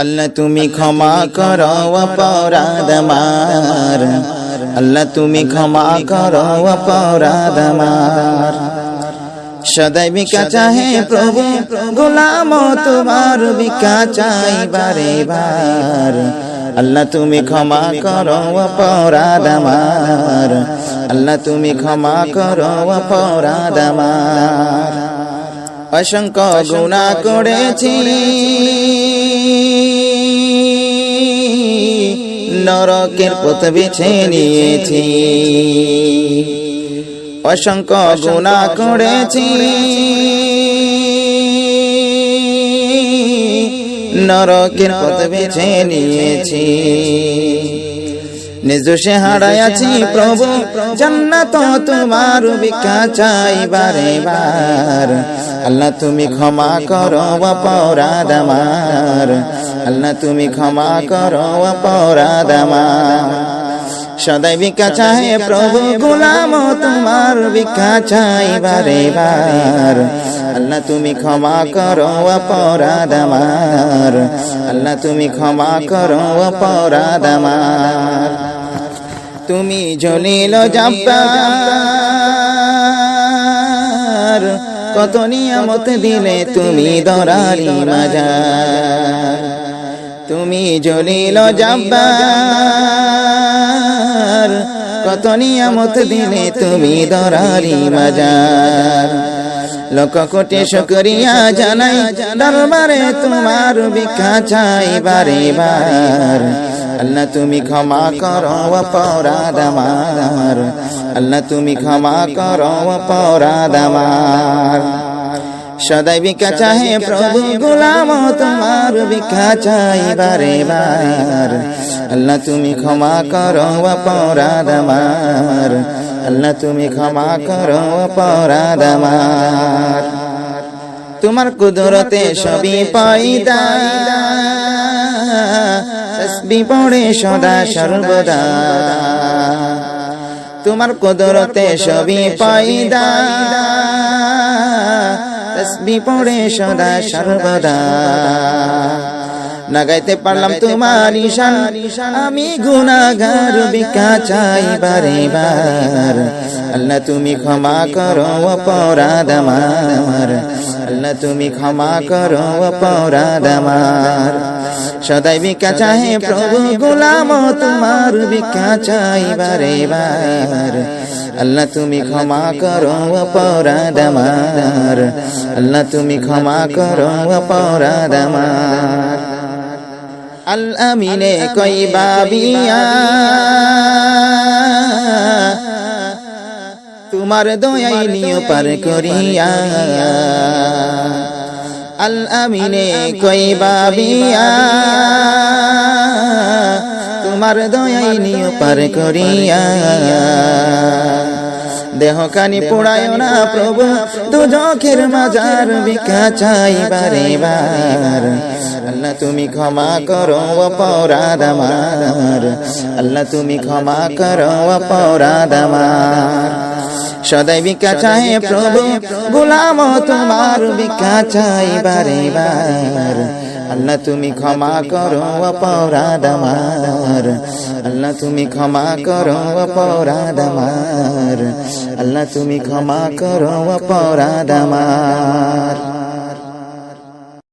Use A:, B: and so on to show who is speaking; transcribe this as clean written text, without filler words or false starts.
A: আল্লাহ তুমি ক্ষমা করো অপরাধ আমার, আল্লাহ তুমি ক্ষমা করো অপরাধ আমার। সদাই ভিক্ষা চাহে প্রভু গোলাম তোমার, ভিক্ষা চাই বারে বার। আল্লাহ তুমি ক্ষমা করো অপরাধ আমার, আল্লাহ তুমি ক্ষমা করো অপরাধ আমার। অসংখ্য গুনাহ করেছি, নরকের পথ বেছে নিয়েছি। অসংখ্য গুনাহ করেছি, নরকের পথ বেছে নিয়েছি। নিজ দোষে হারাইয়াছি প্রভু জান্নাত তোমার, ভিক্ষা চাই বারে বার। আল্লাহ তুমি ক্ষমা করো অপরাধ আমার, আল্লাহ তুমি ক্ষমা করো অপরাধ আমার। সদাই ভিক্ষা চাহে প্রভু গোলাম তোমার, ভিক্ষা চাই বারে বার। আল্লাহ তুমি ক্ষমা করো অপরাধ আমার, আল্লাহ তুমি ক্ষমা করো অপরাধ আমার। তুমি জলিল জব্বার, কত নিয়ামত দিলে তুমি দরারি মাজার। তুমি জলিল জব্বার, কত নিয়ামত দিলে তুমি দরারি মাজার। লক্ষ কোটি শুকরিয়া জানাই দরবারে তোমার, ভিক্ষা চাই বারে বার। আল্লাহ তুমি ক্ষমা করো অপরাধ আমার, আল্লাহ তুমি ক্ষমা করো অপরাধ আমার। সদাই ভিক্ষা চাহে প্রভু গোলাম তোমার, ভিক্ষা চাই বারে বার। আল্লাহ তুমি ক্ষমা করো অপরাধ আমার, আল্লাহ তুমি ক্ষমা করো অপরাধ আমার। তোমার কুদরতে সবই পয়দা, তাসবিহ পড়ে সদা সর্বদা। তোমার কুদরতে সবই পয়দা, তাসবিহ পড়ে সদা সর্বদা। না গাইতে পারলাম তোমার ঈশান, আমি গুনাহগার, ভিক্ষা চাই বারে বার। আল্লাহ তুমি ক্ষমা করো অপরাধ আমার, আল্লাহ তুমি ক্ষমা করো অপরাধ আমার। সদাই ভিক্ষা চাহে প্রভু গোলাম তোমার, ভিক্ষা চাই বারে বার। আল্লাহ তুমি ক্ষমা করো অপরাধ আমার, আল্লাহ তুমি ক্ষমা করো অপরাধ আমার। আল আমিনে কইবা বিয়া, তোমার দয়াই নিও পার করিয়া। আল আমিনে কইবা বিয়া, তোমার দয়াই নিও পার করিয়া। দেহ কানি পোড়ায় না প্রভু দুজখের মাজার, ভিক্ষা চাই বারে বার। আল্লাহ তুমি ক্ষমা করো অপরাধ আমার, আল্লাহ তুমি ক্ষমা করো অপরাধ আমার। সদাই ভিক্ষা চাহে প্রভু গোলাম তোমার, ভিক্ষা চাই বারে বার। আল্লাহ তুমি ক্ষমা করো অপরাধ আমার, আল্লাহ তুমি ক্ষমা করো অপরাধ আমার, আল্লাহ তুমি ক্ষমা করো অপরাধ আমার।